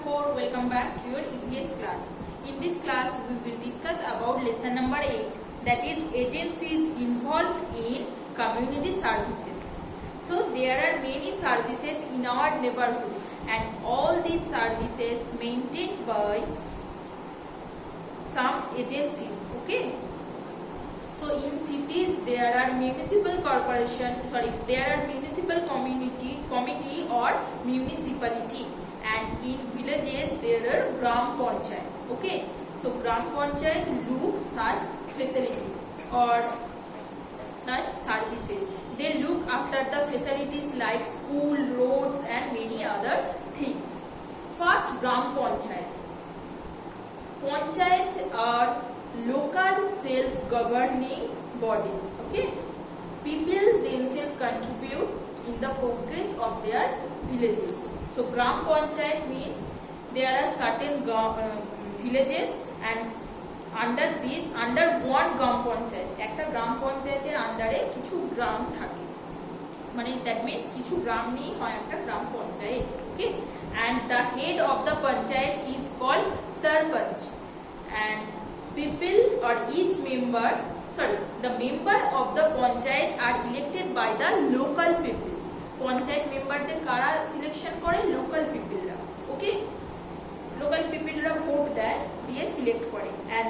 4, welcome back to your EVS class. In this class, we will discuss about lesson number 8, that is agencies involved in community services. So there are many services in our neighborhood and all these services maintained by some agencies. Okay. So in cities there are municipal committee or municipality, and in villages there are gram panchayat. Okay, so gram panchayat look such facilities or such services. They look after the facilities like school, roads and many other things. First, gram panchayat. Panchayat are local self-governing bodies. Okay, people themselves contribute in the progress of their villages. So gram panchayat means there are certain villages and under one gram panchayat, একটা গ্রাম পঞ্চায়েতের আন্ডারে কিছু গ্রাম থাকে, মানে that means কিছু গ্রাম নিয়ে হয় একটা গ্রাম panchayat. Okay, and the head of the panchayat is called sarpanch, and people or the member of the panchayat are elected by the local people. Panchayat memberদের কারা সিলেকশন করে? লোকাল পিপলরা. ওকে, লোকাল পিপলরা ভোট দেয়, দিয়ে select করে, and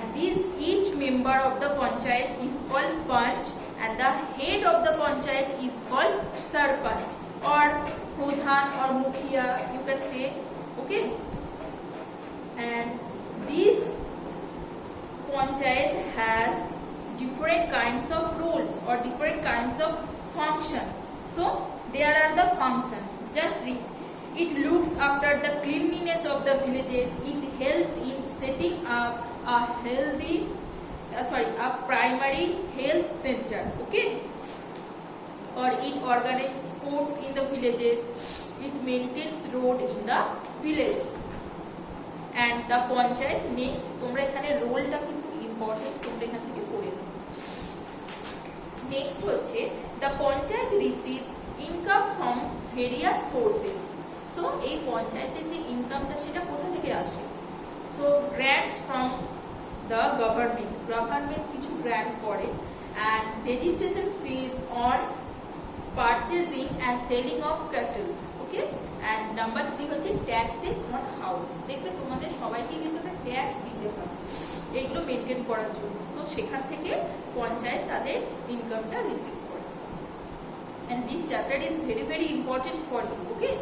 each member of the panchayat is called panch and the head of the panchayat is called sarpanch or pradhan or mukhiya, you can say. Okay, and this panchayat has different kinds of roles or different kinds of functions. So there are the functions. Just read. It looks after the cleanliness of the villages. It helps in setting up a primary health center. Okay, or it organizes sports in the villages. It maintains road in the village. And the panchayat, next তোমরা এখানে রোলটা কিন্তু important, তোমরা এখান থেকে পড়ে নাও. Next হচ্ছে the panchayat receives income from various sources. So এই পঞ্চায়েতের যে ইনকামটা সেটা কোথা থেকে আসে? So grants from the government কিছু গ্র্যান্ট করে, and registration fees on purchasing and selling of cattle. Okay, and number 3 হচ্ছে taxes on house. দেখলে তোমাদের সবাইকে কিন্তু একটা ট্যাক্স দিতে হয় এগুলো মেইনটেইন করার জন্য, তো সেখান থেকে পঞ্চায়েত তাদের ইনকামটা রিসিভ করে. And this chapter is very important for you. Okay,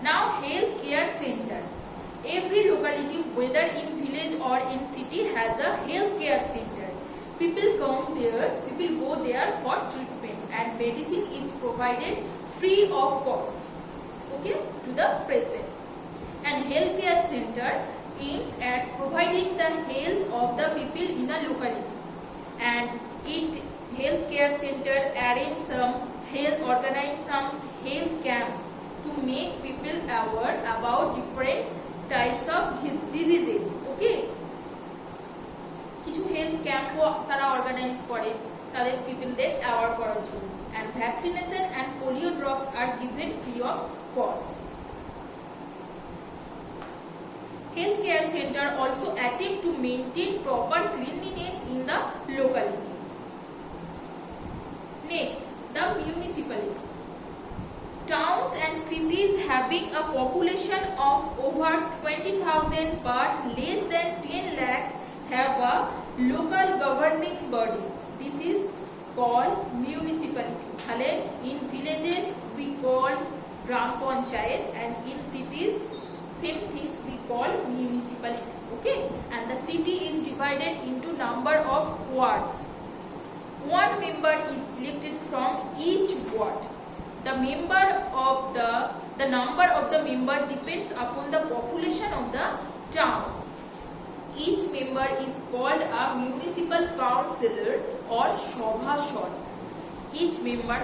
now health care center. Every locality, whether in village or in city, has a health care center. People go there for treatment and medicine is provided free of cost, okay, to the patient. And health care center aims at providing the health of the people in a locality, and health care center organize some health camp to make people aware about different types of diseases. Okay, কিছু health ক্যাম্পও তারা organise করে তাদের পিপলদের aware করার জন্য, and vaccination and polio drops are given free of cost. Healthcare center also attempt to maintain proper cleanliness in the locality. Next, the municipality. Towns and cities having a population of over 20,000 but less than 10 lakhs have a local governing body. This is called municipality. In villages we call gram panchayat, and in cities same things we call municipality. Okay, and the city is divided into number of wards. One member is elected from each ward. The number of the member depends upon the population of the town. Each member is called a municipal councillor or সভাসদ. Each member,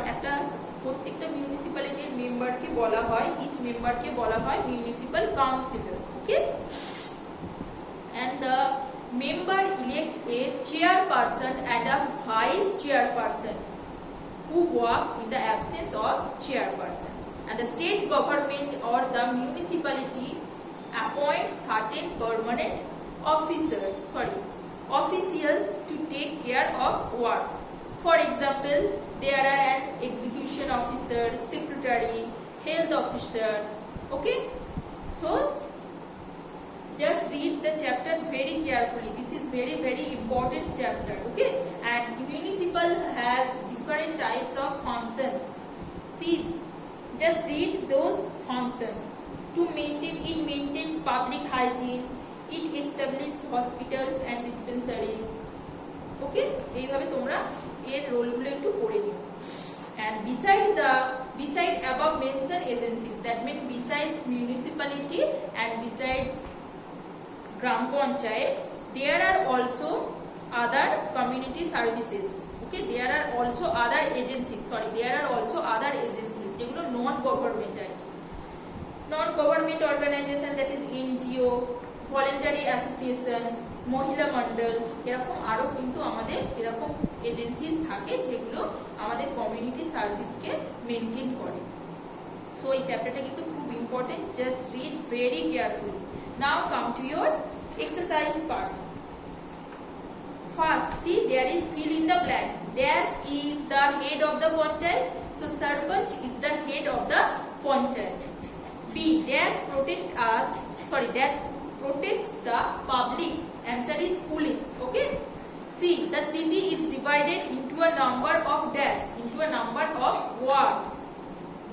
প্রত্যেকটা মিউনিসিপ্যালিটির মেম্বারকে বলা হয়, each মেম্বারকে বলা হয় municipal councillor. Okay, and the member elect a chairperson and a vice chairperson who works in the absence of chairperson, and the state government or the municipality appoint certain permanent officials to take care of work. For example, there are an execution officer, secretary, health officer. Okay, so just read the chapter very carefully. This is very important chapter. Okay, and municipal has different types of functions. See, just read those functions. It maintains public hygiene, it establishes hospitals and dispensaries. Okay, এইভাবে তোমরা এর রোলগুলো একটু পড়ে নিও। And beside above mentioned agencies, that means besides municipality and besides Gram Panchayat, there are also other community services. Okay, there are also other agencies. যেগুলো non government organization, that is NGO, voluntary associations, মহিলা মন্ডলস, এরকম আরো কিন্তু আমাদের এরকম agencies থাকে যেগুলো আমাদের কমিউনিটি সার্ভিসকে মেনটেন করে। সো এই চ্যাপ্টারটা কিন্তু খুব important, just read very carefully. Now come to your exercise part. First, see, there is fill in the blanks. Dash is the head of the panchayat. So sarpanch is the head of the panchayat. B, dash that protects the public. Answer is police. Okay. C, the city is divided into a number of wards.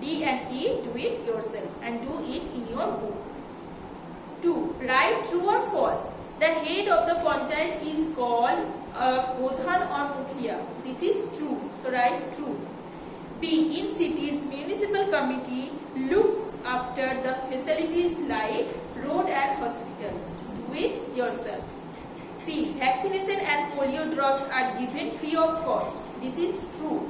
D and E, do it yourself and do it in your book. 2, write true or false. The head of the panchayat is called Pradhan or Mukhiya. This is true. So write true. B, in cities, municipal committee looks after the facilities like road and hospitals. Do it yourself. C, vaccination and polio drops are given free of cost. This is true.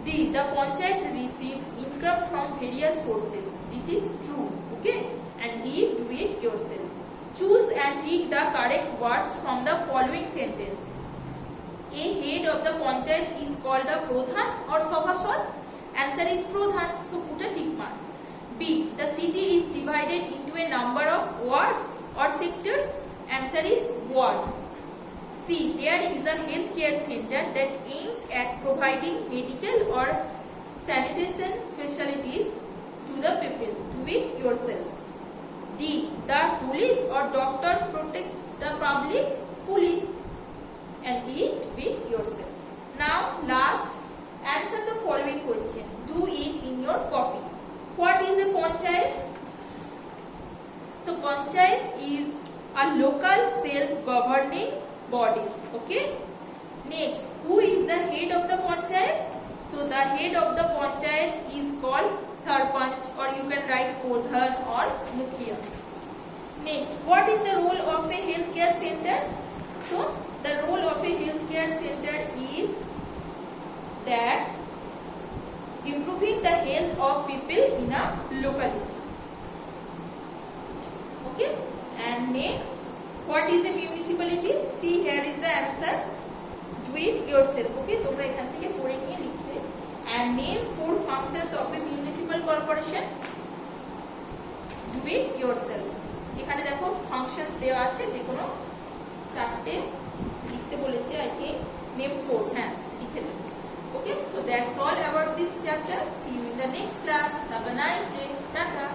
D, the panchayat receives income from various sources. This is true. Okay, and E, do it yourself. Choose and tick the correct words from the following sentence. A, head of the panchayat is called a Pradhan or Sabhasad. Answer is Pradhan, so put a tick mark. B, the city is divided into a number of wards or sectors. Answer is wards. C, there is a healthcare center that aims at providing medical or sanitation facilities to the people. Do it yourself. D, the police or doctor protects the public. Police. And E, do it yourself. Now last, answer the following question. Do it in your copy. What is a panchayat? So panchayat is a local self-governing bodies. Okay. Next, who is the head of the panchayat? So the head of the panchayat is called sarpanch, or you can write Pradhan or Mukhiya. Next, what is the role of a healthcare center? So the role of a healthcare center is that improving the health of people in a locality. Okay, and next, what is a municipality? See, here is the answer. Do it yourself. Okay, তোমরা এখান থেকে পড়ে নিয়ে লিখবে। And name 4 functions of a municipal corporation. Do it yourself. এখানে দেখো functions দেওয়া আছে, যে কোনো 4টে লিখতে বলেছে। I think name 4, হ্যাঁ লিখে দেবো। Okay, so that's all about this chapter. See you in the next class. Have a nice day. Tata.